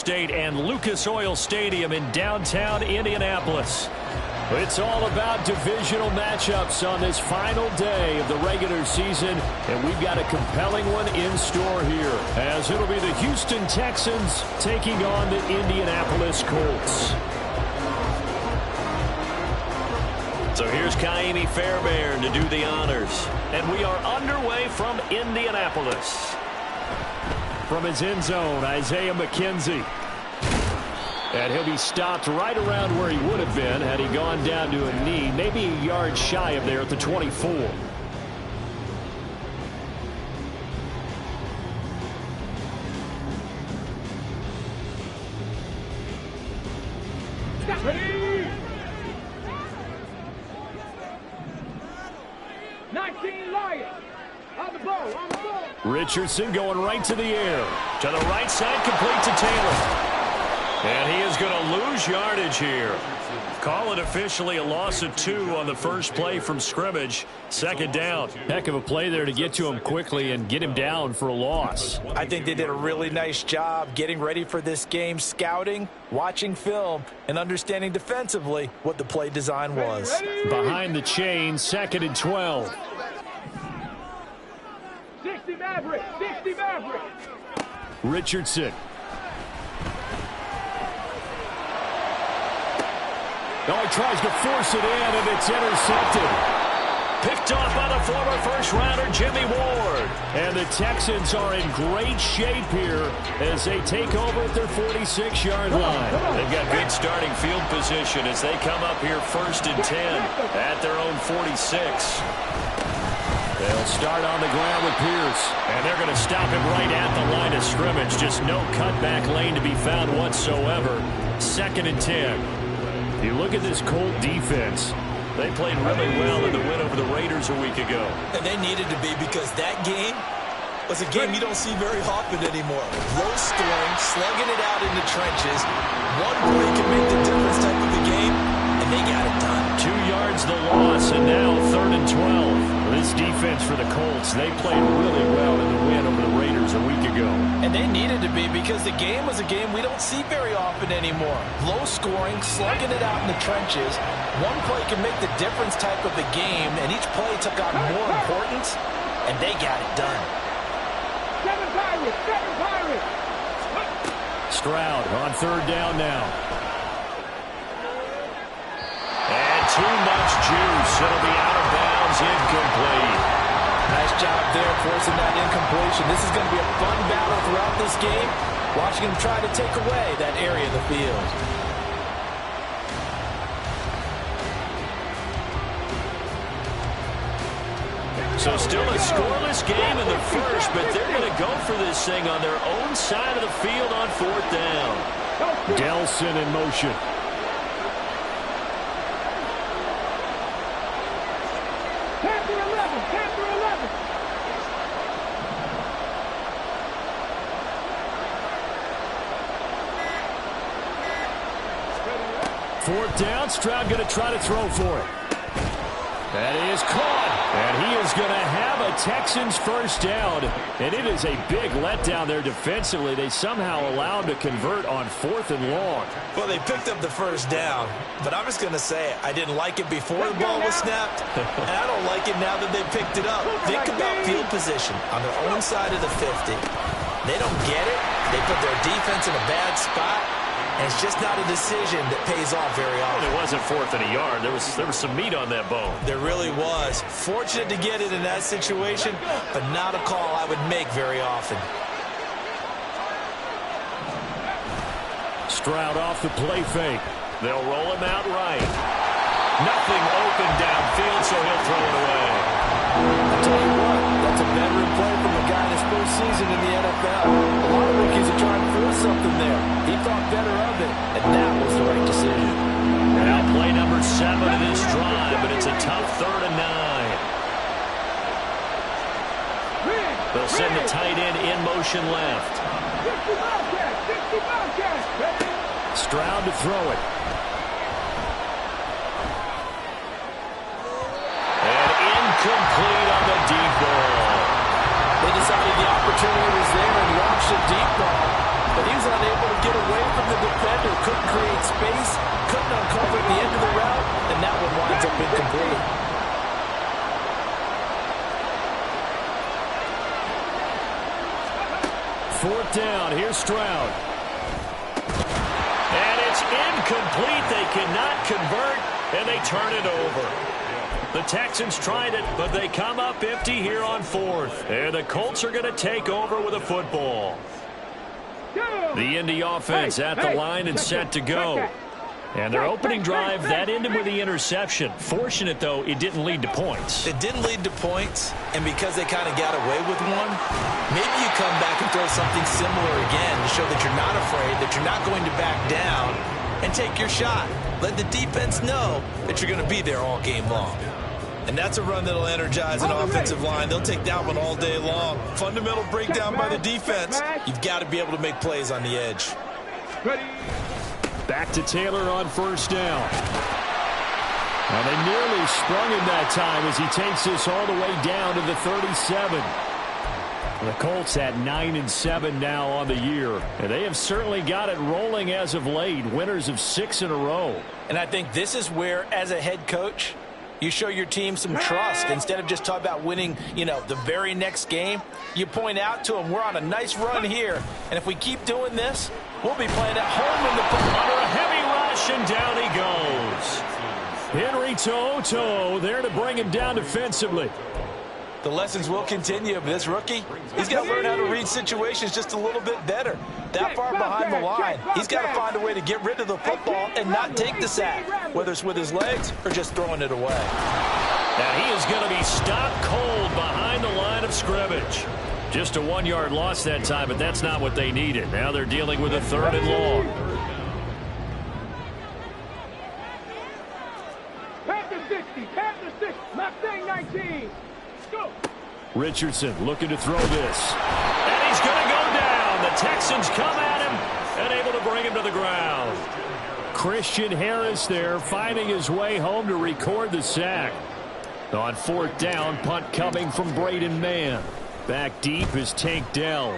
State and Lucas Oil Stadium in downtown Indianapolis. It's all about divisional matchups on this final day of the regular season, and we've got a compelling one in store here, as it'll be the Houston Texans taking on the Indianapolis Colts. So here's Kaimi Fairbairn to do the honors, and we are underway from Indianapolis. From his end zone, Isaiah McKenzie. And he'll be stopped right around where he would have been had he gone down to a knee, maybe a yard shy of there at the 24. Ready? 19 Lions. On the ball, on the ball. Richardson going right to the air. To the right side, complete to Taylor. And he is going to lose yardage here. Call it officially a loss of 2 on the first play from scrimmage. Second down. Heck of a play there to get to him quickly and get him down for a loss. I think they did a really nice job getting ready for this game, scouting, watching film, and understanding defensively what the play design was. Behind the chain, 2nd and 12. 60 Maverick, 60 Maverick. Richardson. Oh, he tries to force it in, and it's intercepted. Picked off by the former first-rounder Jimmy Ward. And the Texans are in great shape here as they take over at their 46-yard line. They've got good starting field position as they come up here 1st and 10 at their own 46. They'll start on the ground with Pierce, and they're going to stop him right at the line of scrimmage. Just no cutback lane to be found whatsoever. 2nd and 10. You look at this Colt defense. They played really well in the win over the Raiders a week ago. And they needed to be, because that game was a game you don't see very often anymore. Low scoring, slugging it out in the trenches. One play can make the difference type of the game, and they got it done. 2 yards the loss, and now 3rd and 12. This defense for the Colts, they played really well in the win over the Raiders a week ago. And they needed to be, because the game was a game we don't see very often anymore. Low scoring, slugging it out in the trenches. One play can make the difference type of the game, and each play took on more importance, and they got it done. 7 Pirates, 7 Pirates. Stroud on 3rd down now. And too much juice. It'll be out of bounds, incomplete. Nice job there forcing that incompletion. This is going to be a fun battle throughout this game, watching him try to take away that area of the field. So still a scoreless game in the first, but they're going to go for this thing on their own side of the field on 4th down. Delson in motion. Panther 11, Panther 11. Fourth down, Stroud going to try to throw for it. That is caught, and he is going to have a Texans first down, and it is a big letdown there defensively. They somehow allowed him to convert on 4th and long. Well, they picked up the first down, but I'm just going to say I didn't like it before the ball was snapped, and I don't like it now that they picked it up. Think about field position on their own side of the 50. They don't get it. They put their defense in a bad spot. And it's just not a decision that pays off very often. It wasn't 4th and a yard. There was some meat on that bone. There really was. Fortunate to get it in that situation, but not a call I would make very often. Stroud off the play fake. They'll roll him out right. Nothing open downfield, so he'll throw it away. I'll tell you what, that's a veteran play from a guy in his first season in the NFL. A lot of rookies are trying to force something there. He thought better of it, and that was the right decision. Now play number 7 of this drive, but it's a tough 3rd and 9. They'll send the tight end in motion left. 60 Bobcats. Stroud to throw it. Complete on the deep ball. They decided the opportunity was there and launched a deep ball, but he was unable to get away space, couldn't uncover at the end of the route, and that one winds up incomplete. Fourth down. Here's Stroud. And it's incomplete. They cannot convert, and they turn it over. The Texans tried it, but they come up empty here on fourth. And the Colts are going to take over with a football. The Indy offense at the line and set to go. And their opening drive, that ended with the interception. Fortunate, though, it didn't lead to points. It didn't lead to points, and because they kind of got away with one, maybe you come back and throw something similar again to show that you're not afraid, that you're not going to back down, and take your shot. Let the defense know that you're going to be there all game long. And that's a run that'll energize an offensive line. They'll take that one all day long. Fundamental breakdown by the defense. You've got to be able to make plays on the edge. Back to Taylor on first down. And they nearly sprung him that time as he takes this all the way down to the 37. The Colts at 9-7 now on the year. And they have certainly got it rolling as of late. Winners of 6 in a row. And I think this is where, as a head coach, you show your team some trust. Instead of just talking about winning, the very next game, you point out to them, we're on a nice run here. And if we keep doing this, we'll be playing at home in the under a heavy rush, and down he goes. Henry Toto there to bring him down defensively. The lessons will continue, but this rookie, he's got to learn how to read situations just a little bit better. That far behind the line, he's got to find a way to get rid of the football and not take the sack, whether it's with his legs or just throwing it away. Now he is going to be stopped cold behind the line of scrimmage. Just a 1-yard loss that time, but that's not what they needed. Now they're dealing with a 3rd and long. Panther 60, Panther 60, Mustang 19. Go. Richardson looking to throw this. And he's going to go down. The Texans come at him and able to bring him to the ground. Christian Harris there finding his way home to record the sack. On 4th down, punt coming from Braden Mann. Back deep is Tank Dell.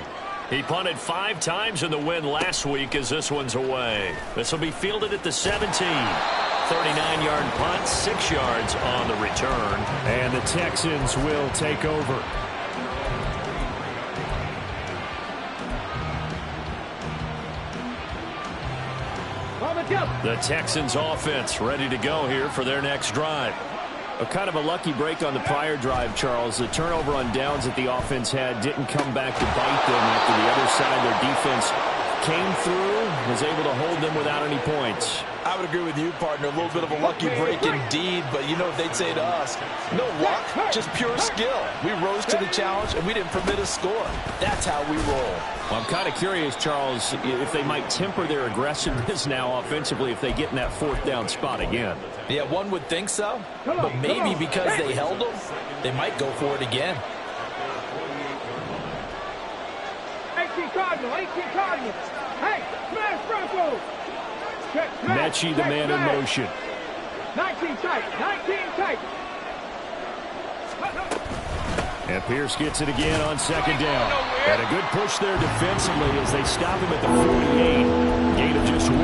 He punted 5 times in the win last week as this one's away. This will be fielded at the 17. 39-yard punt, 6 yards on the return. And the Texans will take over. The Texans offense ready to go here for their next drive. A kind of a lucky break on the prior drive, Charles. The turnover on downs that the offense had didn't come back to bite them after the other side. Their defense came through, was able to hold them without any points. I would agree with you, partner. A little bit of a lucky break indeed, but you know what they'd say to us? No luck, just pure skill. We rose to the challenge, and we didn't permit a score. That's how we roll. Well, I'm kind of curious, Charles, if they might temper their aggressiveness now offensively if they get in that 4th down spot again. Yeah, one would think so, but maybe because they held them, they might go for it again. 18 Cardinal, 18 Cardinal. Hey, smash Bronco. Mechie, the man in motion. 19 tight, 19 tight. And Pierce gets it again on 2nd down. And a good push there defensively as they stop him at the 48. Gain of just 1.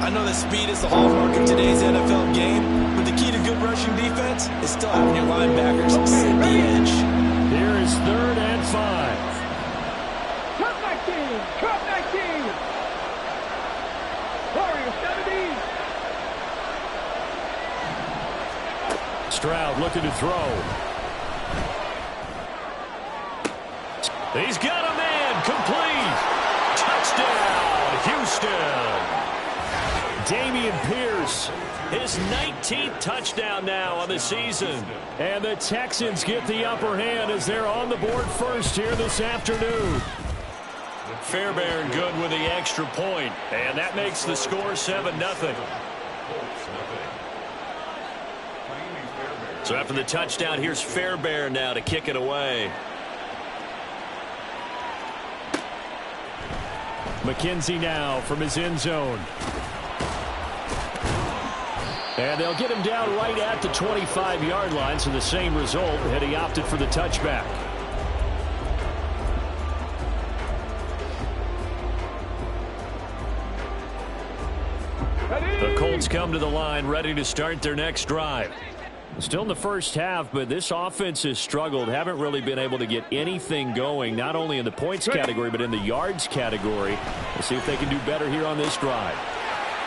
I know that speed is the hallmark of today's NFL game, but the key to good rushing defense is still having your linebackers set the edge. Here is 3rd and 5. Cup 19, Cup 19. Warriors 70. Stroud looking to throw. He's got a man, complete. Touchdown, Houston. Dameon Pierce, his 19th touchdown now on the season. And the Texans get the upper hand as they're on the board first here this afternoon. Fairbairn good with the extra point, and that makes the score 7-0. So after the touchdown, here's Fairbairn now to kick it away. McKenzie now from his end zone. And they'll get him down right at the 25-yard line, so the same result, had he opted for the touchback. The Colts come to the line, ready to start their next drive. Still in the first half, but this offense has struggled. Haven't really been able to get anything going, not only in the points category, but in the yards category. We'll see if they can do better here on this drive.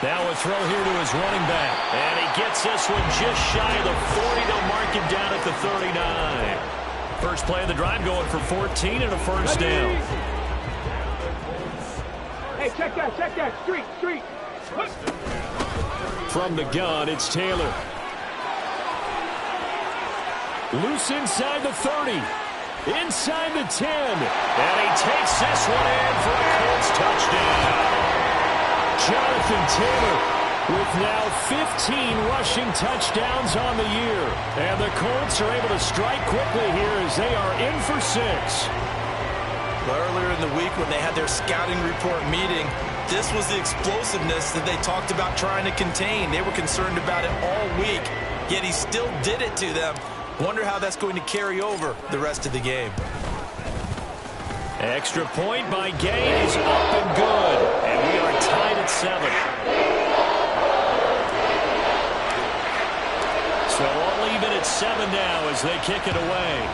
Now a throw here to his running back. And he gets this one just shy of the 40. They'll mark him down at the 39. First play of the drive going for 14 and a first down. Hey, check that. Street. From the gun, it's Taylor. Loose inside the 30. Inside the 10. And he takes this one in for a Colts touchdown. Jonathan Taylor with now 15 rushing touchdowns on the year. And the Colts are able to strike quickly here as they are in for 6. Well, earlier in the week when they had their scouting report meeting, this was the explosiveness that they talked about trying to contain. They were concerned about it all week, yet he still did it to them. Wonder how that's going to carry over the rest of the game. Extra point by Gay is up and good. And we are tied at 7. So all even at 7 now as they kick it away.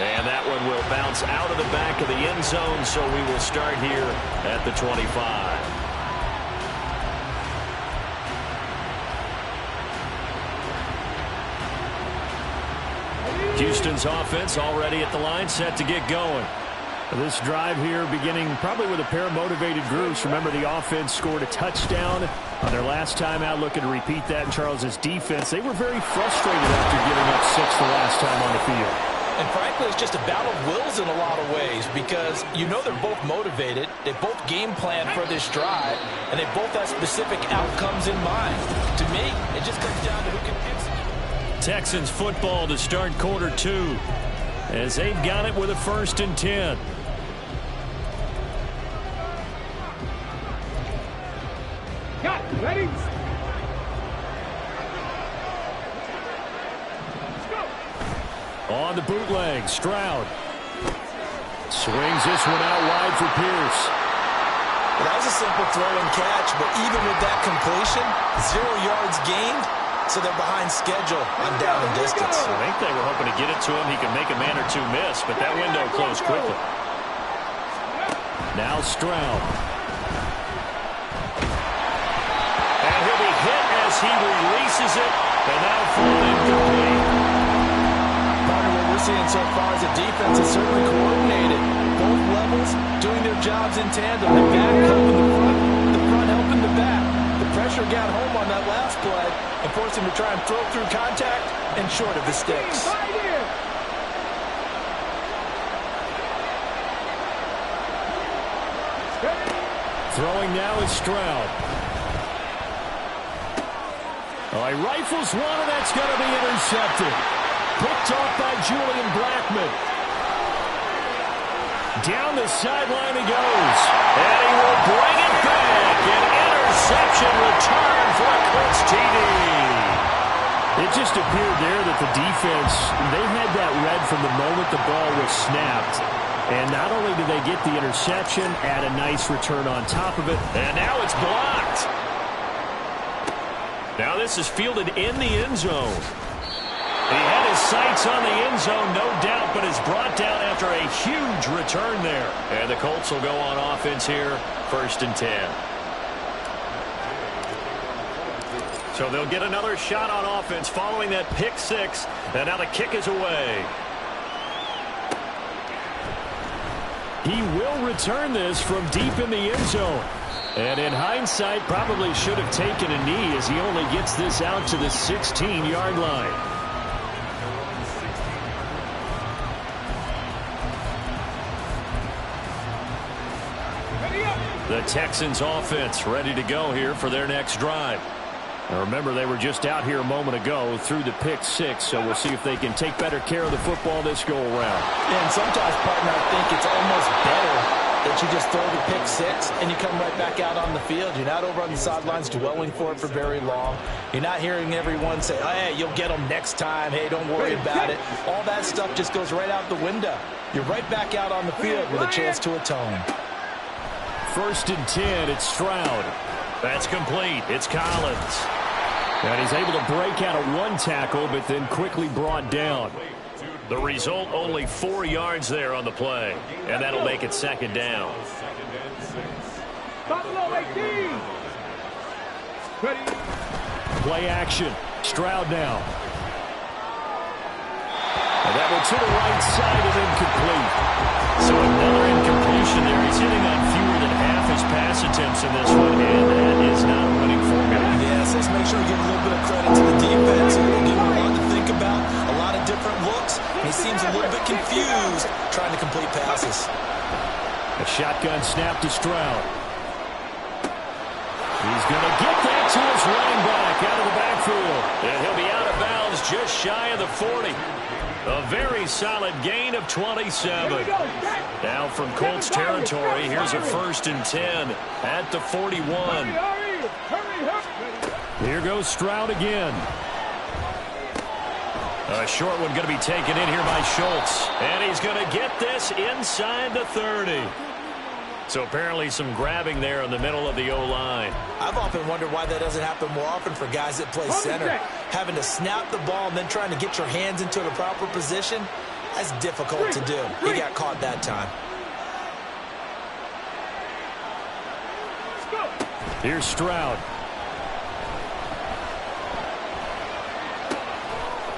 And that one will bounce out of the back of the end zone, so we will start here at the 25. Houston's offense already at the line, set to get going. This drive here beginning probably with a pair of motivated groups. Remember, the offense scored a touchdown on their last time out. Looking to repeat that in Charles's defense. They were very frustrated after giving up 6 the last time on the field. And frankly, it's just a battle of wills in a lot of ways because you know they're both motivated. They both game plan for this drive, and they both have specific outcomes in mind. To me, it just comes down to who can execute. Texans football to start quarter 2 as they've got it with a 1st and 10. Got it. Ready? On the bootleg, Stroud swings this one out wide for Pierce. Well, that was a simple throw and catch, but even with that completion, 0 yards gained, so they're behind schedule on down and distance. I think they were hoping to get it to him. He could make a man or two miss, but that window closed quickly. Now Stroud. And he'll be hit as he releases it, and now full incomplete. Part of what we're seeing so far is the defense is certainly coordinated. Both levels doing their jobs in tandem. The back helping the front helping the back. The pressure got home on that last play and forced him to try and throw through contact and short of the sticks. Throwing now is Stroud. Oh, he rifles one, and that's going to be intercepted. Picked off by Julian Blackmon. Down the sideline he goes. And he will bring it back. An interception return for a Colts TD. It just appeared there that the defense, they had that read from the moment the ball was snapped. And not only did they get the interception, add a nice return on top of it. And now it's blocked. Now this is fielded in the end zone. He had his sights on the end zone, no doubt, but is brought down after a huge return there. And the Colts will go on offense here, 1st and 10. So they'll get another shot on offense following that pick 6. And now the kick is away. He will return this from deep in the end zone. And in hindsight, probably should have taken a knee as he only gets this out to the 16-yard line. The Texans offense ready to go here for their next drive. Now remember, they were just out here a moment ago through the pick 6, so we'll see if they can take better care of the football this go around. Yeah, and sometimes, partner, I think it's almost better that you just throw the pick 6 and you come right back out on the field. You're not over on the sidelines dwelling for it for very long. You're not hearing everyone say, oh, hey, you'll get them next time. Hey, don't worry about it. All that stuff just goes right out the window. You're right back out on the field with a chance to atone. 1st and 10. It's Stroud. That's complete. It's Collins. And he's able to break out of one tackle, but then quickly brought down. The result, only 4 yards there on the play. And that'll make it 2nd down. Buffalo 18. Ready. Play action. Stroud now. And that one to the right side and incomplete. So another incompletion there. He's hitting on fewer than half his pass attempts in this one, and that is not a winning formula. Yes, let's make sure we give a little bit of credit to the defense. They'll give him a lot to think about, a lot of different looks. And he seems a little bit confused trying to complete passes. A shotgun snap to Stroud. He's going to get that to his running back out of the backfield. And he'll be out of bounds just shy of the 40. A very solid gain of 27. Now from Colts territory, here's a 1st and 10 at the 41. Here goes Stroud again. A short one going to be taken in here by Schultz. And he's going to get this inside the 30. So apparently some grabbing there in the middle of the O-line. I've often wondered why that doesn't happen more often for guys that play center. Having to snap the ball and then trying to get your hands into the proper position, that's difficult to do. He got caught that time. Here's Stroud.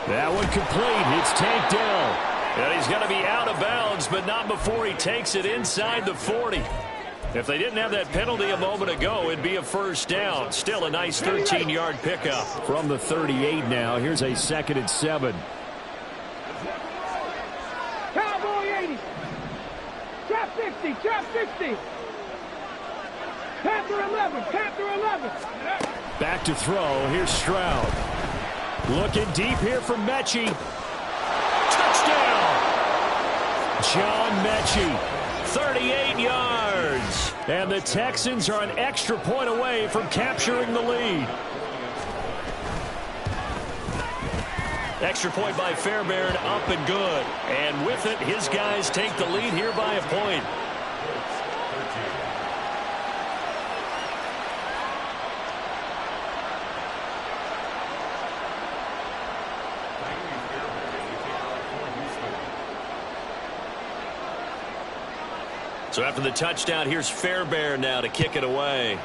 That one complete. It's tanked down. And he's going to be out of bounds, but not before he takes it inside the 40. If they didn't have that penalty a moment ago, it'd be a 1st down. Still a nice 13-yard pickup. From the 38 now, here's a 2nd and 7. Cowboy 80. Trap 60. Trap 60. Panther 11. Panther 11. Back to throw. Here's Stroud. Looking deep here for Mechie. Touchdown! John Mechie, 38 yards. And the Texans are an extra point away from capturing the lead. Extra point by Fairbairn, up and good. And with it, his guys take the lead here by a point. So after the touchdown, here's Fairbairn now to kick it away.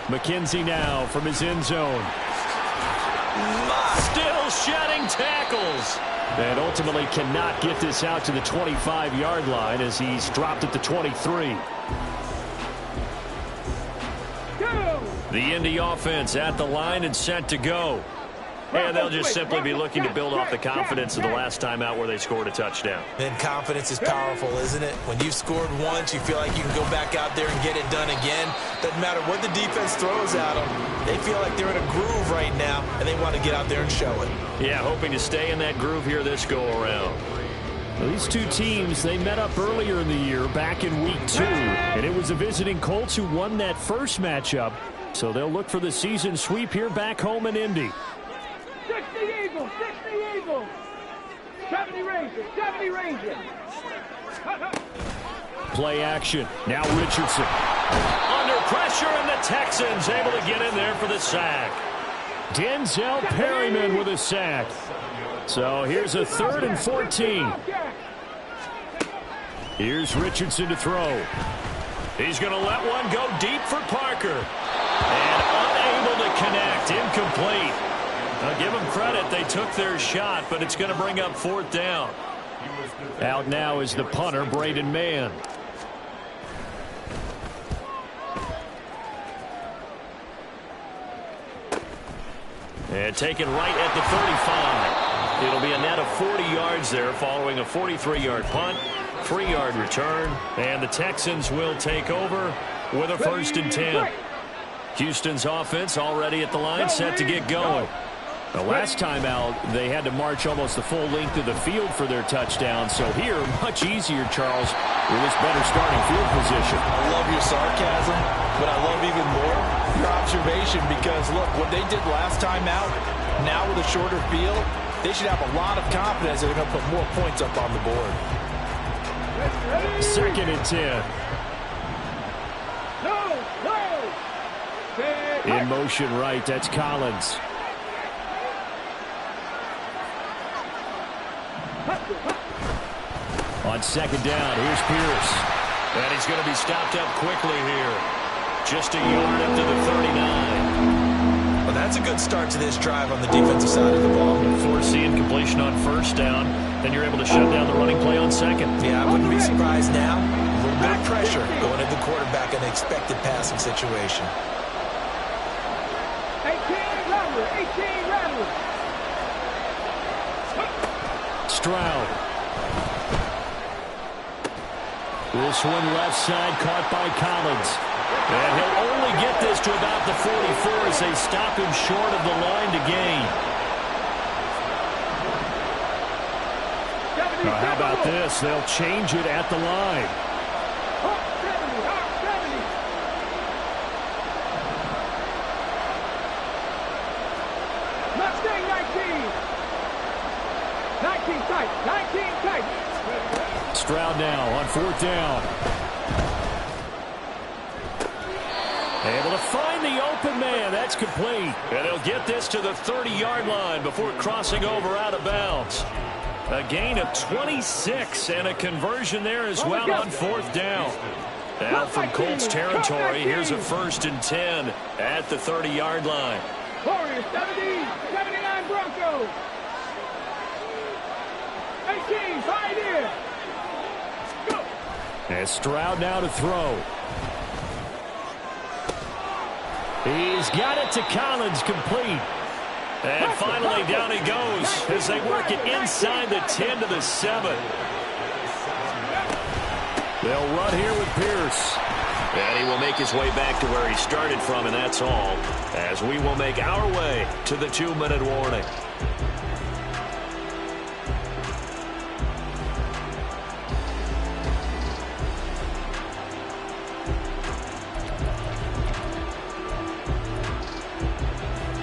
McKenzie now from his end zone. Still shedding tackles. And ultimately cannot get this out to the 25-yard line as he's dropped at the 23. The Indy offense at the line and set to go. And they'll just simply be looking to build off the confidence of the last time out where they scored a touchdown. And confidence is powerful, isn't it? When you've scored once, you feel like you can go back out there and get it done again. Doesn't matter what the defense throws at them. They feel like they're in a groove right now, and they want to get out there and show it. Yeah, hoping to stay in that groove here this go-around. Well, these two teams, they met up earlier in the year, back in Week 2. And it was the visiting Colts who won that first matchup. So they'll look for the season sweep here back home in Indy. 60 Eagles, 60 Eagles. 70 Rangers, 70 Rangers. Play action. Now Richardson. Under pressure, and the Texans able to get in there for the sack. Denzel Perryman with a sack. So here's a 3rd and 14. Here's Richardson to throw. He's going to let one go deep for Parker. And unable to connect. Incomplete. I'll give them credit. They took their shot, but it's going to bring up 4th down. Out now is the punter, Braden Mann. And taken right at the 35. It'll be a net of 40 yards there following a 43-yard punt, 3-yard return, and the Texans will take over with a 1st and 10. Houston's offense already at the line, set to get going. The last time out, they had to march almost the full length of the field for their touchdown. So here, much easier, Charles, with this better starting field position. I love your sarcasm, but I love even more your observation because, look, what they did last time out, now with a shorter field, they should have a lot of confidence that they're going to put more points up on the board. 2nd and 10. In motion right, that's Collins. On 2nd down, here's Pierce. And he's going to be stopped up quickly here. Just a yard up to the 39. Well, that's a good start to this drive on the defensive side of the ball. Foreseeing completion on 1st down, then you're able to shut down the running play on 2nd. Yeah, I wouldn't be surprised now. A little bit of pressure going at the quarterback in an expected passing situation. 18 Rattler. Stroud. This one left side caught by Collins. And he'll only get this to about the 44 as they stop him short of the line to gain. Now, how about this? They'll change it at the line. Mustang 19 tight. Stroud now on 4th down. Able to find the open man. That's complete. And he'll get this to the 30-yard line before crossing over out of bounds. A gain of 26 and a conversion there as well on 4th down. Now from Colts territory, here's a 1st and 10 at the 30-yard line. Warriors 79 Broncos. 18 Pioneer. Go. And Stroud now to throw. He's got it to Collins, complete. And finally down he goes as they work it inside the 10 to the 7. They'll run here with Pierce. And he will make his way back to where he started from, and that's all, as we will make our way to the 2-minute warning.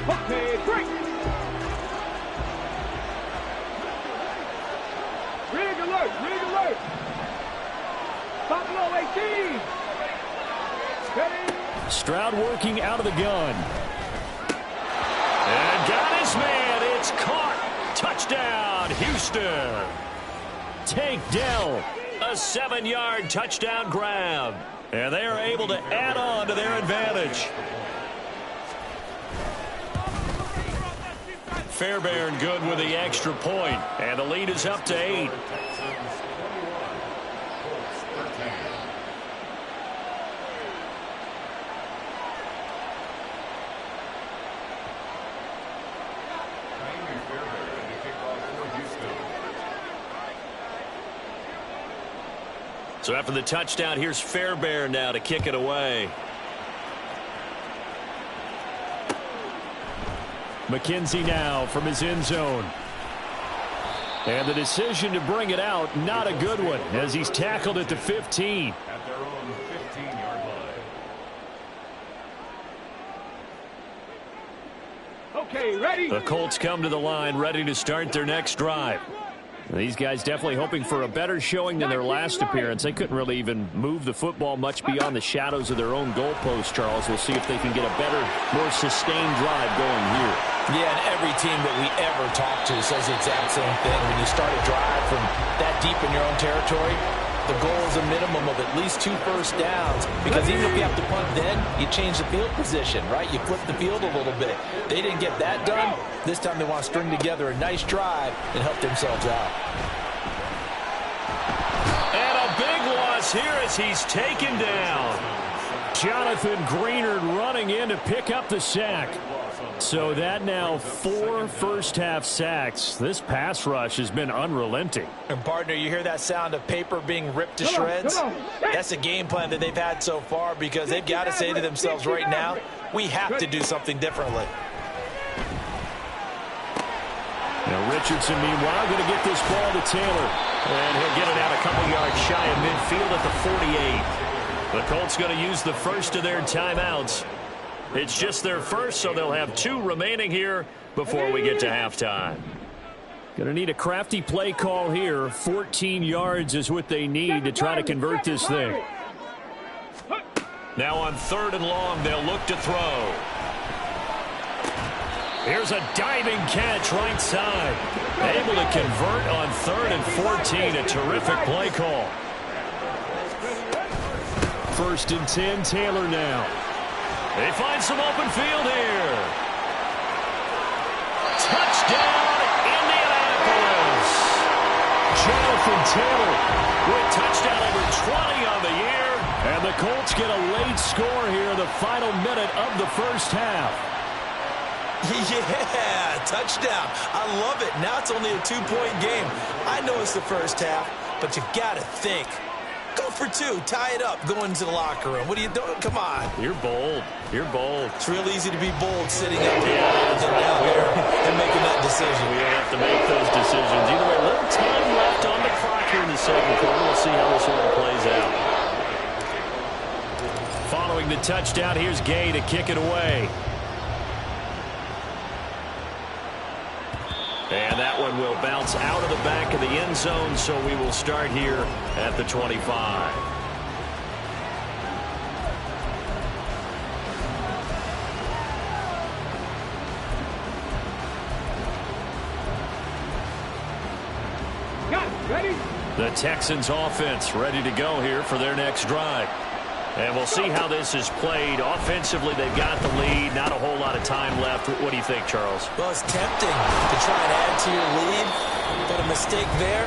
Okay, break. Rig alert. Buffalo 18. Stroud working out of the gun. And got his man. It's caught. Touchdown, Houston. Tank Dell. A 7-yard touchdown grab. And they are able to add on to their advantage. Fairbairn good with the extra point. And the lead is up to 8. So after the touchdown, here's Fairbairn now to kick it away. McKenzie now from his end zone. And the decision to bring it out, not a good one, as he's tackled at the 15. At their own 15-yard line. Okay, ready. The Colts come to the line, ready to start their next drive. These guys definitely hoping for a better showing than their last appearance. They couldn't really even move the football much beyond the shadows of their own goalpost, Charles. We'll see if they can get a better, more sustained drive going here. Yeah, and every team that we ever talk to says the exact same thing. When you start a drive from that deep in your own territory, the goal is a minimum of at least 2 first downs, because even if you have to punt then, you change the field position, right? You flip the field a little bit. They didn't get that done. This time they want to string together a nice drive and help themselves out. And a big loss here as he's taken down. Jonathan Greenard running in to pick up the sack. So that now 4 first-half sacks. This pass rush has been unrelenting. And, partner, you hear that sound of paper being ripped to shreds? That's a game plan that they've had so far, because they've got to say to themselves right now, we have to do something differently. Now Richardson, meanwhile, going to get this ball to Taylor. And he'll get it out a couple yards shy of midfield at the 48. The Colts going to use the first of their timeouts. It's just their first, so they'll have 2 remaining here before we get to halftime. Going to need a crafty play call here. 14 yards is what they need to try to convert this thing. Now on 3rd and long, they'll look to throw. Here's a diving catch right side. Able to convert on 3rd and 14. A terrific play call. 1st and 10, Taylor now. They find some open field here. Touchdown, Indianapolis. Jonathan Taylor with touchdown number 20 on the year. And the Colts get a late score here in the final minute of the first half. Yeah, touchdown. I love it. Now it's only a 2-point game. I know it's the first half, but you got to think. Go for 2. Tie it up. Go into the locker room. What are you doing? Come on. You're bold. You're bold. It's real easy to be bold sitting up here down there and making that decision. We don't have to make those decisions. Either way, a little time left on the clock here in the second quarter. We'll see how this one plays out. Following the touchdown, here's Gay to kick it away. And that one will bounce out of the back of the end zone, so we will start here at the 25. Got it. Ready? The Texans offense ready to go here for their next drive. And we'll see how this is played. Offensively, they've got the lead. Not a whole lot of time left. What do you think, Charles? Well, it's tempting to try and add to your lead, but a mistake there,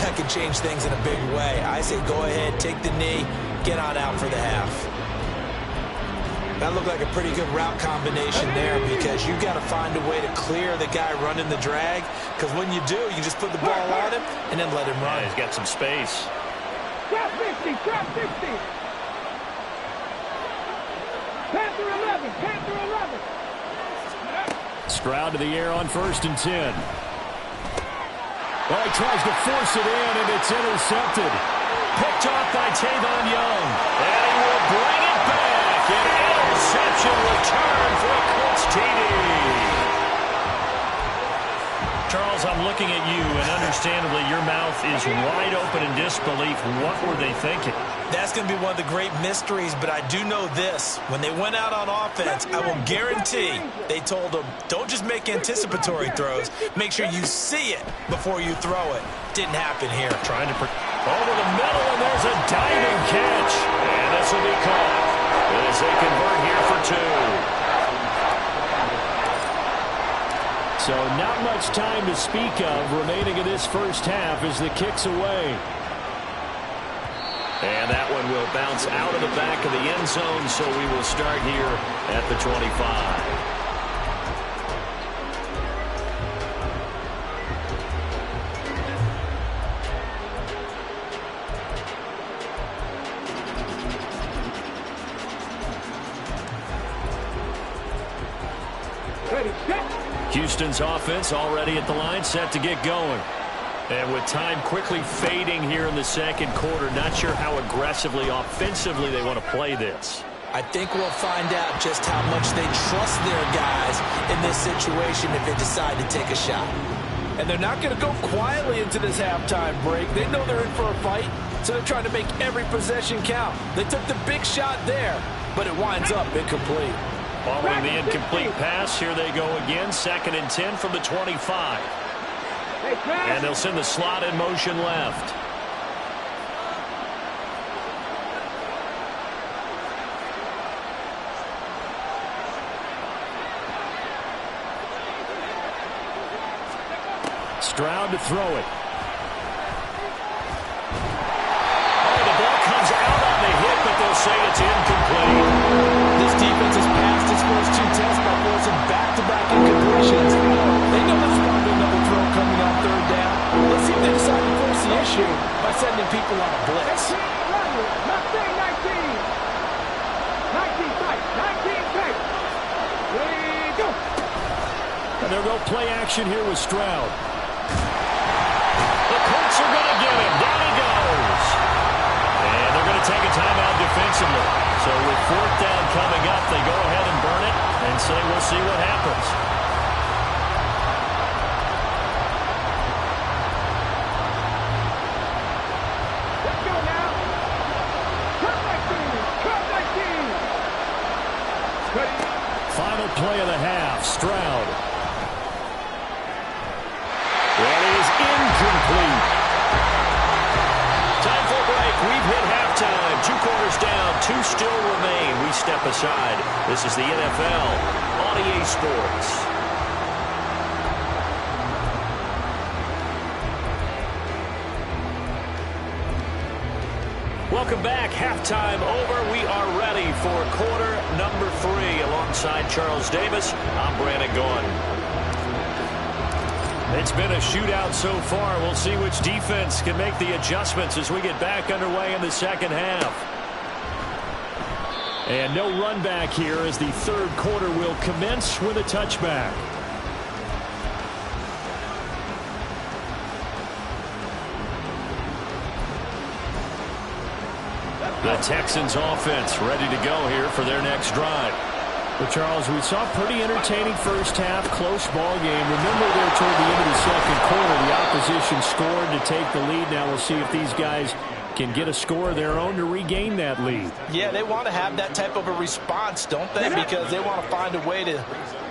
that could change things in a big way. I say go ahead, take the knee, get on out for the half. That looked like a pretty good route combination there because you've got to find a way to clear the guy running the drag, because when you do, you just put the ball on him and then let him run. Yeah, he's got some space. Trap 50, trap 50. Panther 11, Panther 11. Stroud to the air on 1st and 10. Well, he tries to force it in, and it's intercepted. Picked off by Tavon Young. And he will bring it back. An interception return for a Colts TD. Charles, I'm looking at you, and understandably, your mouth is wide open in disbelief. What were they thinking? That's going to be one of the great mysteries, but I do know this. When they went out on offense, I will guarantee they told them, don't just make anticipatory throws. Make sure you see it before you throw it. Didn't happen here. Trying to over the middle, and there's a diving catch. And this will be caught as they convert here for 2. So not much time to speak of remaining in this first half as the kick's away. And that one will bounce out of the back of the end zone, so we will start here at the 25. Ready, set. Houston's offense already at the line, set to get going. And with time quickly fading here in the second quarter, not sure how aggressively, offensively they want to play this. I think we'll find out just how much they trust their guys in this situation if they decide to take a shot. And they're not going to go quietly into this halftime break. They know they're in for a fight, so they're trying to make every possession count. They took the big shot there, but it winds up incomplete. Following the incomplete pass, here they go again. 2nd and 10 from the 25. And they'll send the slot in motion left. Stroud to throw it. Oh, the ball comes out on the hit, but they'll say it's incomplete. This defense has passed its first 2 tests by forcing back-to-back incompletions. They know there's probably another throw coming on 3rd down. Let's see if they decide to force the issue by sending people on a blitz. 19, 19 fight, 19 fight. Ready, go. And they'll go play action here with Stroud. The Colts are going to get him. Down he goes. And they're going to take a timeout defensively. So with 4th down coming up, they go ahead and burn it and say we'll see what happens. 2 still remain. We step aside. This is the NFL on EA Sports. Welcome back. Halftime over. We are ready for quarter number 3. Alongside Charles Davis, I'm Brandon Gaudin. It's been a shootout so far. We'll see which defense can make the adjustments as we get back underway in the second half. And no run back here as the third quarter will commence with a touchback. The Texans offense ready to go here for their next drive. But, Charles, we saw a pretty entertaining first half, close ball game. Remember there toward the end of the second quarter, the opposition scored to take the lead. Now we'll see if these guys can get a score of their own to regain that lead. Yeah, they want to have that type of a response, don't they? Because they want to find a way to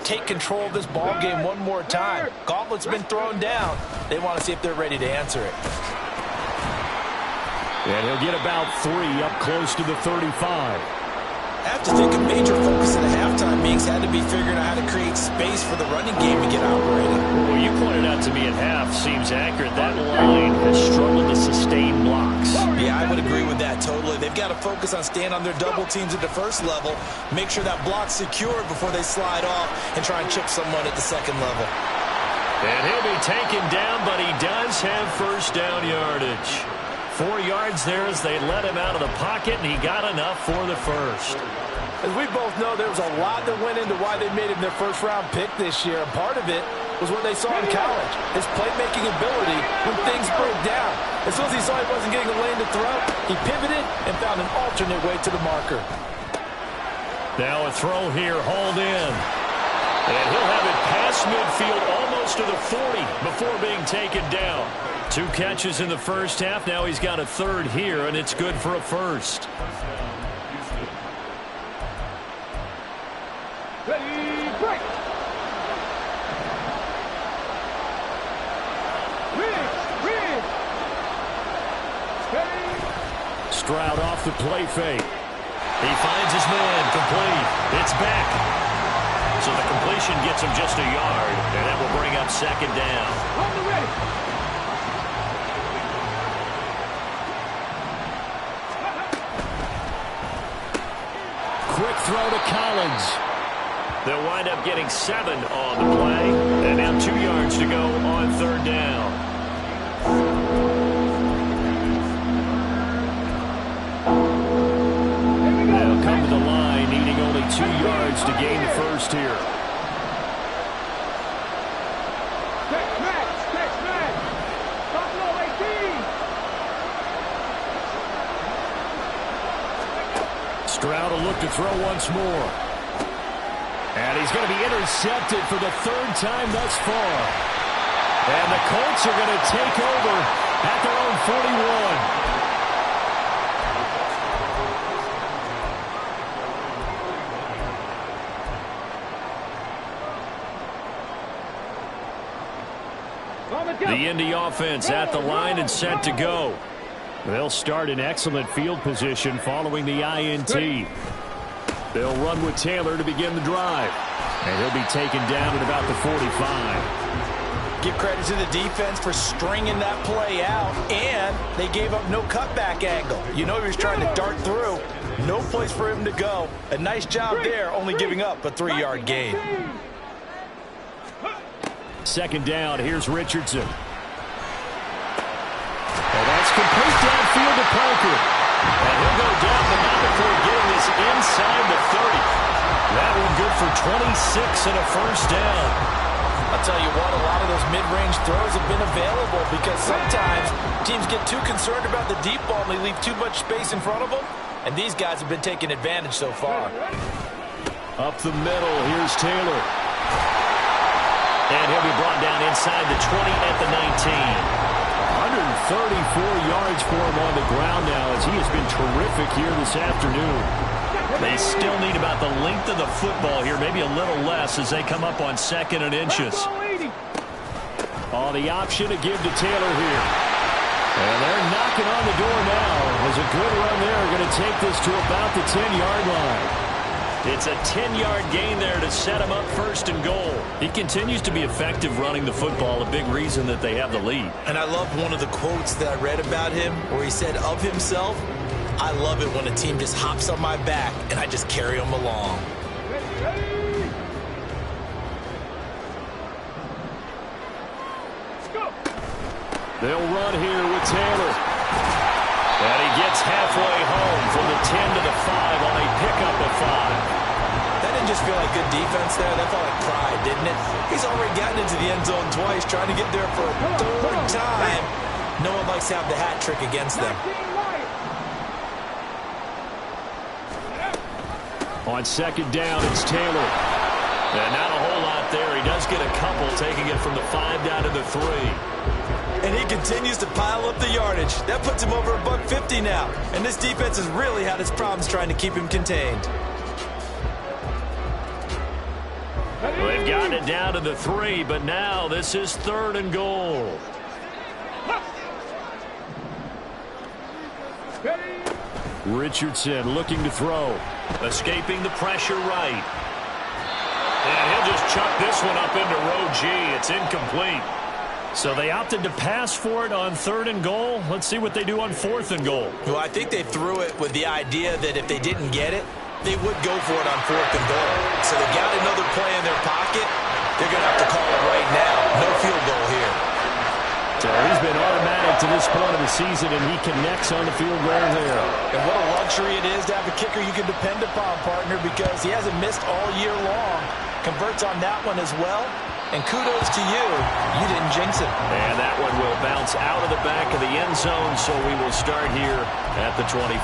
take control of this ball game one more time. Gauntlet's been thrown down. They want to see if they're ready to answer it. And he'll get about 3 up close to the 35. I have to think a major focus in the halftime meetings had to be figuring out how to create space for the running game to get operating. Well, you pointed out to me at half seems accurate. That line has struggled to sustain blocks. Yeah, I would agree with that totally. They've got to focus on staying on their double teams at the first level, make sure that block's secured before they slide off and try and chip someone at the second level. And he'll be taken down, but he does have first down yardage. 4 yards there as they let him out of the pocket, and he got enough for the first. As we both know, there was a lot that went into why they made him their first-round pick this year. And part of it was what they saw in college, his playmaking ability when things broke down. As soon as he saw he wasn't getting a lane to throw, he pivoted and found an alternate way to the marker. Now a throw here, hauled in. And he'll have it past midfield almost to the 40 before being taken down. 2 catches in the first half. Now he's got a third here, and it's good for a first. Ready, break. Stroud off the play fake. He finds his man, complete. It's back. So the completion gets him just a yard, and that will bring up second down. On the ready. Quick throw to Collins. They'll wind up getting 7 on the play. And now 2 yards to go on third down. They'll come to the line, needing only 2 yards to gain the first here. Tex-Mex. Buffalo 18. Stroud will look to throw once more. And he's going to be intercepted for the 3rd time thus far. And the Colts are going to take over at their own 41. The Indy offense at the line and set to go. They'll start in excellent field position following the INT. They'll run with Taylor to begin the drive. And he'll be taken down at about the 45. Give credit to the defense for stringing that play out, and they gave up no cutback angle. You know he was trying to dart through. No place for him to go. A nice job there, only giving up a 3-yard gain. Second down, here's Richardson. And that's complete downfield to Parker. And he'll go down, but not before getting this inside the 30. That one good for 26 and a first down. I'll tell you what, a lot of those mid-range throws have been available because sometimes teams get too concerned about the deep ball and they leave too much space in front of them. And these guys have been taking advantage so far. Up the middle, here's Taylor. And he'll be brought down inside the 20 at the 19. 134 yards for him on the ground now as he has been terrific here this afternoon. They still need about the length of the football here, maybe a little less as they come up on 2nd and inches. Oh, the option to give to Taylor here. And they're knocking on the door now as There's a good run there. Going to take this to about the 10-yard line. It's a 10-yard gain there to set him up first and goal. He continues to be effective running the football, a big reason that they have the lead. And I love one of the quotes that I read about him where he said of himself, I love it when a team just hops on my back and I just carry them along. They'll run here with Taylor. And he gets halfway home from the 10 to the 5 on a pickup of 5. That didn't just feel like good defense there. That felt like pride, didn't it? He's already gotten into the end zone twice, trying to get there for a third time. No one likes to have the hat trick against them. On second down, it's Taylor. And not a whole lot there. He does get a couple, taking it from the 5 down to the 3. And he continues to pile up the yardage. That puts him over $150 now. And this defense has really had its problems trying to keep him contained. Well, they've gotten it down to the 3, but now this is 3rd and goal. Richardson looking to throw. Escaping the pressure right. And he'll just chuck this one up into row G. It's incomplete. So they opted to pass for it on 3rd and goal. Let's see what they do on 4th and goal. Well, I think they threw it with the idea that if they didn't get it, they would go for it on 4th and goal. So they got another play in their pocket. They're going to have to call it right now. No field goal here. So he's been automatic to this point of the season, and he connects on the field goal there. And what a luxury it is to have a kicker you can depend upon, partner, because he hasn't missed all year long. Converts on that one as well. And kudos to you. You didn't jinx it. And that one will bounce out of the back of the end zone, so we will start here at the 25.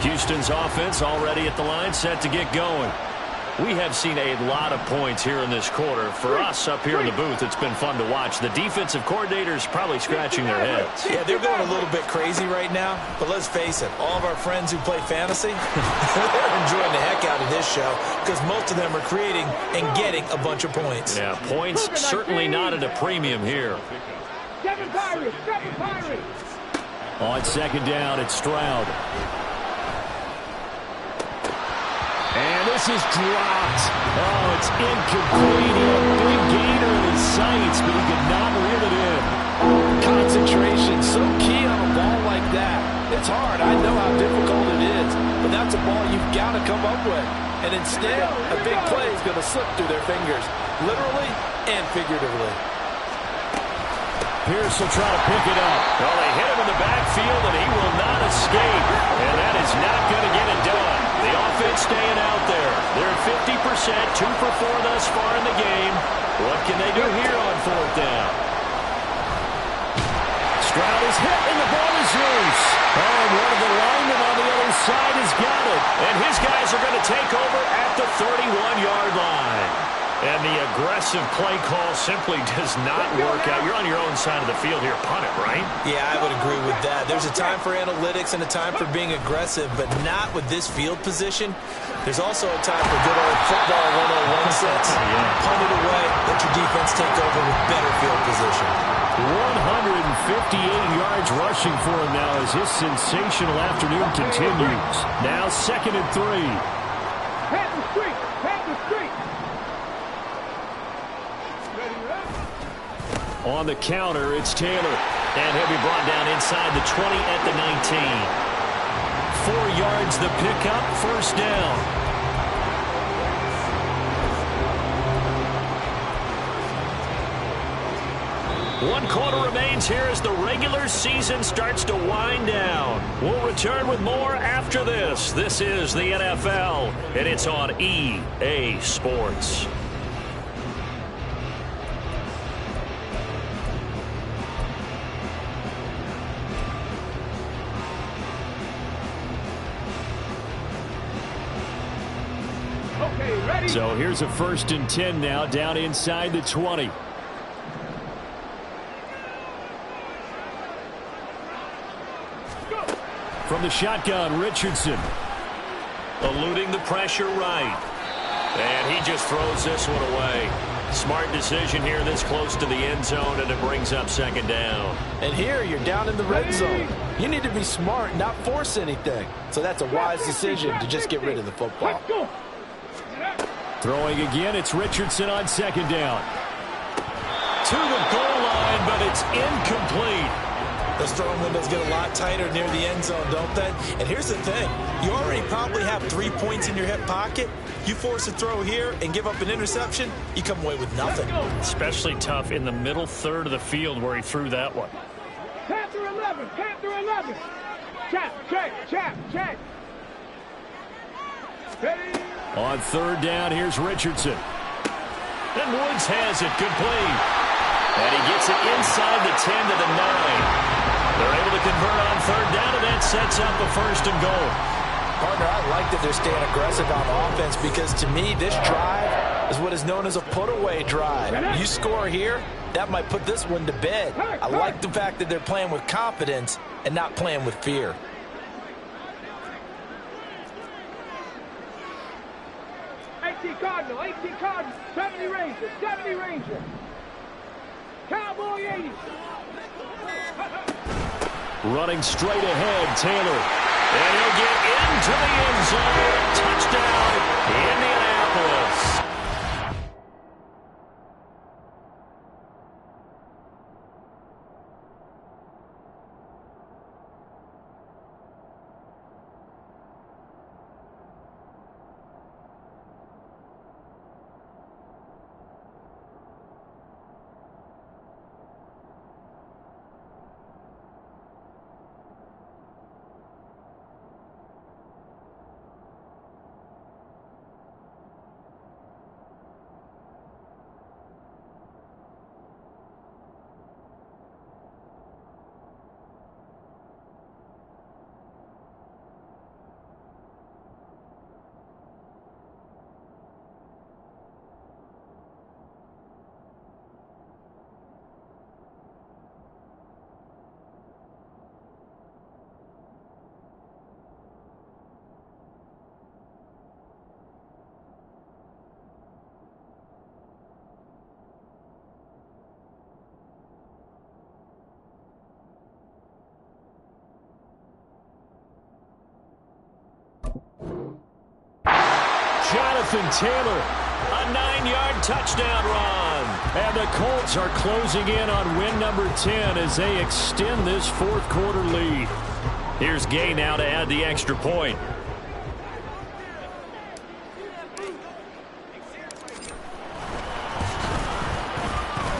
Houston's offense already at the line, set to get going. We have seen a lot of points here in this quarter. For us up here in the booth, it's been fun to watch. The defensive coordinators probably scratching their heads. Yeah, they're going a little bit crazy right now. But let's face it, all of our friends who play fantasy, they're enjoying the heck out of this show because most of them are creating and getting a bunch of points. Yeah, points certainly not at a premium here. On second down, it's Stroud. And this is dropped. Oh, it's incomplete. He had a big gainer in his sights, but he could not reel it in. Concentration, so key on a ball like that. It's hard. I know how difficult it is, but that's a ball you've got to come up with. And instead, a big play is going to slip through their fingers, literally and figuratively. Pierce will try to pick it up. Well, they hit him in the backfield, and he will not escape. And that is not going to get it done. The offense staying out there. They're 50%, 2 for 4 thus far in the game. What can they do here on 4th down? Stroud is hit, and the ball is loose. And one of the linemen on the other side has got it. And his guys are going to take over at the 31-yard line. And the aggressive play call simply does not work out. You're on your own side of the field here. Punt it, right? Yeah, I would agree with that. There's a time for analytics and a time for being aggressive, but not with this field position. There's also a time for good old football 101 sense. Punt it away, let your defense take over with better field position. 158 yards rushing for him now as his sensational afternoon continues. Now 2nd and 3. Head the street. Head the street. On the counter, it's Taylor. And he'll be brought down inside the 20 at the 19. 4 yards the pickup, 1st down. One quarter remains here as the regular season starts to wind down. We'll return with more after this. This is the NFL, and it's on EA Sports. So here's a 1st and 10 now, down inside the 20. From the shotgun, Richardson. Eluding the pressure right. And he just throws this one away. Smart decision here this close to the end zone, and it brings up second down. And here you're down in the red zone. You need to be smart, not force anything. So that's a wise decision to just get rid of the football. Throwing again, it's Richardson on second down. To the goal line, but it's incomplete. Those throwing windows get a lot tighter near the end zone, don't they? And here's the thing. You already probably have 3 points in your hip pocket. You force a throw here and give up an interception, you come away with nothing. Especially tough in the middle third of the field where he threw that one. Panther 11, Panther 11. Check. Ready? On third down, here's Richardson. And Woods has it complete. And he gets it inside the 10 to the 9. They're able to convert on third down, and that sets up a first and goal. Partner, I like that they're staying aggressive on offense because to me, this drive is what is known as a put-away drive. You score here, that might put this one to bed. I like the fact that they're playing with confidence and not playing with fear. Cardinal, 18 Cardinal, 70 Ranger. Cowboy 80. Running straight ahead, Taylor. And he'll get into the end zone. Touchdown, Indianapolis. Jonathan Taylor, a 9-yard touchdown run. and the Colts are closing in on win number 10 as they extend this fourth quarter lead. Here's Gay now to add the extra point.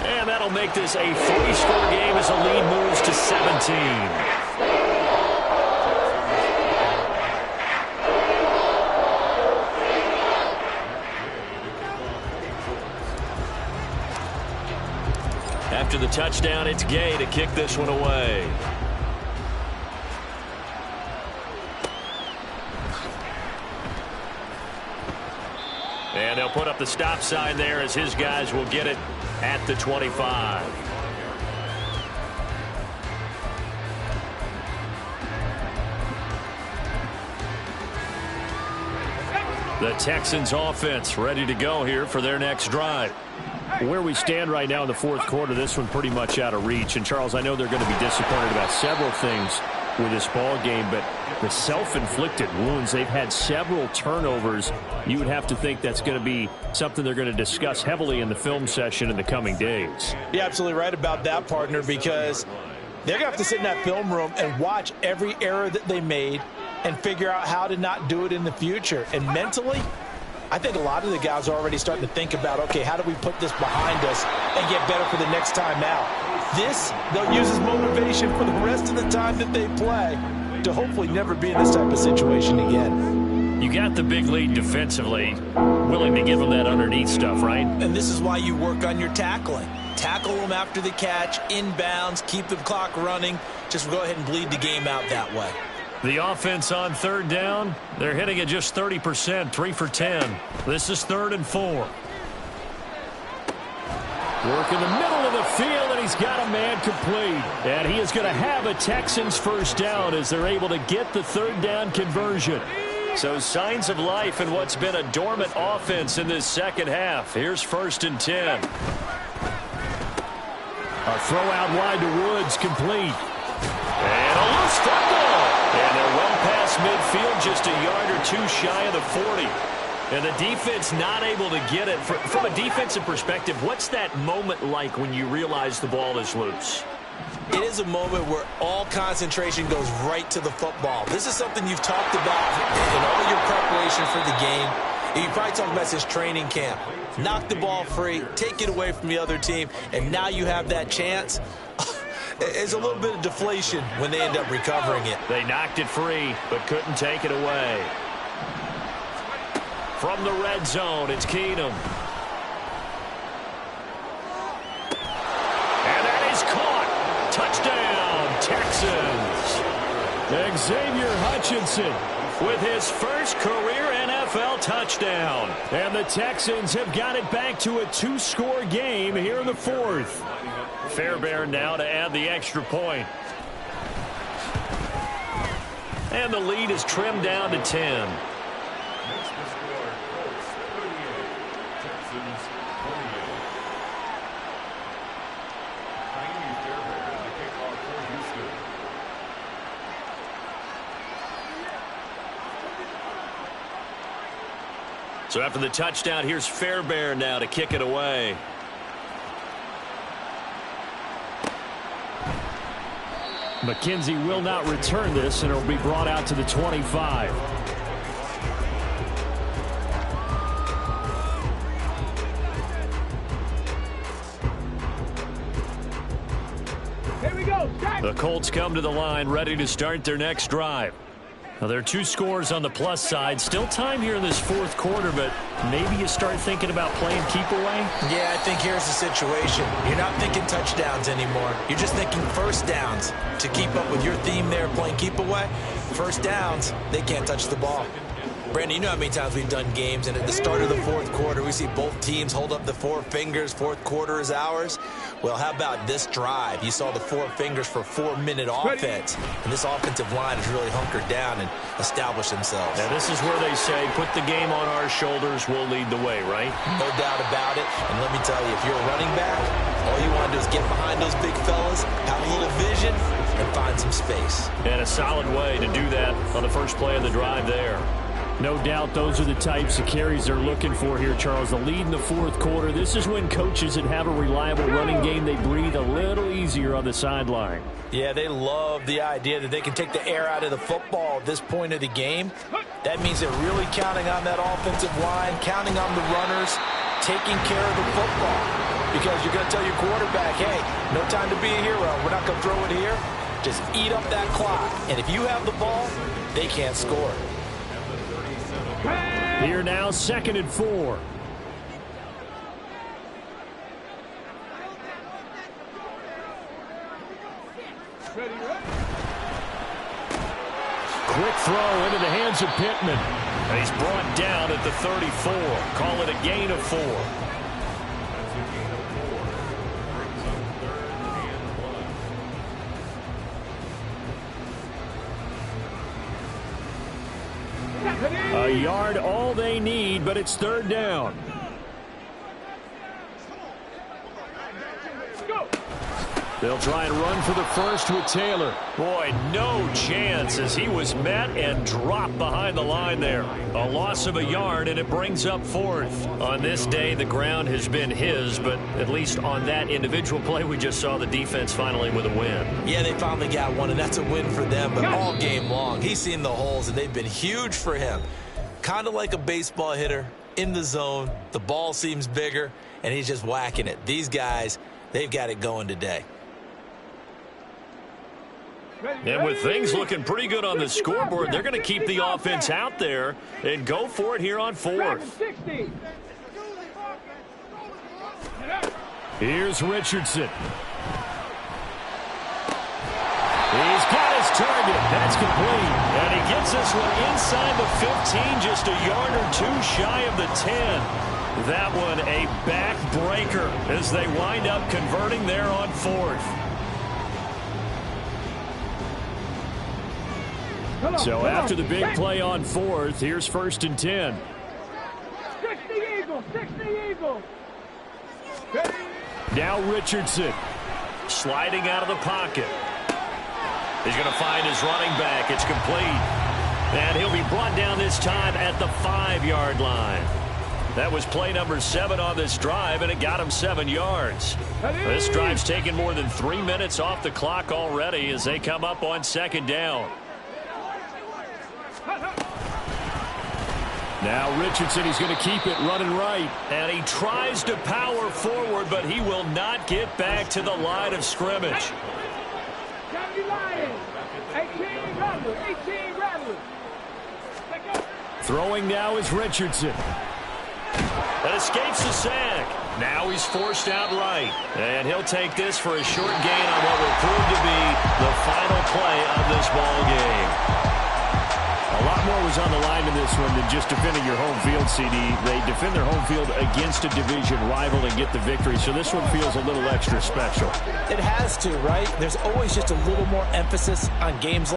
And that'll make this a 3-score game as the lead moves to 17. After the touchdown, it's Gay to kick this one away. And they'll put up the stop sign there as his guys will get it at the 25. The Texans offense ready to go here for their next drive. Where we stand right now in the fourth quarter, this one pretty much out of reach. And, Charles, I know they're going to be disappointed about several things with this ball game, but the self-inflicted wounds, they've had several turnovers. You would have to think that's going to be something they're going to discuss heavily in the film session in the coming days. You're absolutely right about that, partner, because they're going to have to sit in that film room and watch every error that they made and figure out how to not do it in the future. And mentally, I think a lot of the guys are already starting to think about, okay, how do we put this behind us and get better for the next time out? This, they'll use as motivation for the rest of the time that they play to hopefully never be in this type of situation again. You got the big lead defensively, willing to give them that underneath stuff, right? And this is why you work on your tackling. Tackle them after the catch, inbounds, keep the clock running. Just go ahead and bleed the game out that way. The offense on third down, they're hitting at just 30%, 3 for 10. This is 3rd and 4. Work in the middle of the field, and he's got a man complete. And he is going to have a Texans first down as they're able to get the third down conversion. So signs of life in what's been a dormant offense in this second half. Here's 1st and 10. A throw out wide to Woods, complete. And a loose football. And they're well past midfield, just a yard or two shy of the 40. And the defense not able to get it. From a defensive perspective, what's that moment like when you realize the ball is loose? It is a moment where all concentration goes right to the football. This is something you've talked about in all your preparation for the game. You probably talked about this training camp. Knock the ball free, take it away from the other team, and now you have that chance. It's a little bit of deflation when they end up recovering it. They knocked it free, but couldn't take it away. From the red zone, it's Keenum. And that is caught. Touchdown, Texans. Xavier Hutchinson With his first career NFL touchdown. And the Texans have got it back to a 2-score game here in the 4th. Fairbairn now to add the extra point. And the lead is trimmed down to 10. So after the touchdown, here's Fairbairn now to kick it away. McKenzie will not return this, and it will be brought out to the 25. Here we go. The Colts come to the line, ready to start their next drive. Now, there are 2 scores on the plus side. Still time here in this 4th quarter, but maybe you start thinking about playing keep away? Yeah, I think here's the situation. You're not thinking touchdowns anymore. You're just thinking first downs. To keep up with your theme there, playing keep away, first downs, they can't touch the ball. Brandon, you know how many times we've done games, and at the start of the 4th quarter, we see both teams hold up the 4 fingers, 4th quarter is ours. Well, how about this drive? You saw the 4 fingers for 4-minute offense, and this offensive line has really hunkered down and established themselves. Now, this is where they say, put the game on our shoulders, we'll lead the way, right? No doubt about it, and let me tell you, if you're a running back, all you want to do is get behind those big fellas, have a little vision, and find some space. And a solid way to do that on the first play of the drive there. No doubt those are the types of carries they're looking for here, Charles. The lead in the 4th quarter. This is when coaches that have a reliable running game, they breathe a little easier on the sideline. Yeah, they love the idea that they can take the air out of the football at this point of the game. That means they're really counting on that offensive line, counting on the runners, taking care of the football. Because you're going to tell your quarterback, hey, no time to be a hero. We're not going to throw it here. Just eat up that clock. And if you have the ball, they can't score. Here now, 2nd and 4. Quick throw into the hands of Pittman. And he's brought down at the 34. Call it a gain of 4. A yard all they need, but it's 3rd down. They'll try and run for the first with Taylor. Boy, no chance as he was met and dropped behind the line there. A loss of a yard, and it brings up 4th. On this day, the ground has been his, but at least on that individual play, we just saw the defense finally with a win. Yeah, they finally got one, and that's a win for them, but all game long, he's seen the holes, and they've been huge for him. Kind of like a baseball hitter in the zone. The ball seems bigger, and he's just whacking it. These guys, they've got it going today. And with things looking pretty good on the scoreboard, they're going to keep the offense out there and go for it here on 4th. Here's Richardson. He's got his target. That's complete. And he gets this one inside the 15, just a yard or 2 shy of the 10. That one a backbreaker as they wind up converting there on 4th. So after the big play on fourth, here's 1st and 10. 60 Eagles, 60 Eagles. Now Richardson sliding out of the pocket. He's going to find his running back. It's complete. And he'll be brought down this time at the 5-yard line. That was play number 7 on this drive, and it got him 7 yards. This drive's taken more than 3 minutes off the clock already as they come up on 2nd down. Now Richardson, he's going to keep it running right. And he tries to power forward, but he will not get back to the line of scrimmage. 18 Rattlers. Throwing now is Richardson. That escapes the sack. Now he's forced out right. And he'll take this for a short gain on what will prove to be the final play of this ball game. A lot more was on the line in this one than just defending your home field, CD. They defend their home field against a division rival and get the victory, so this one feels a little extra special. It has to, right? There's always just a little more emphasis on games like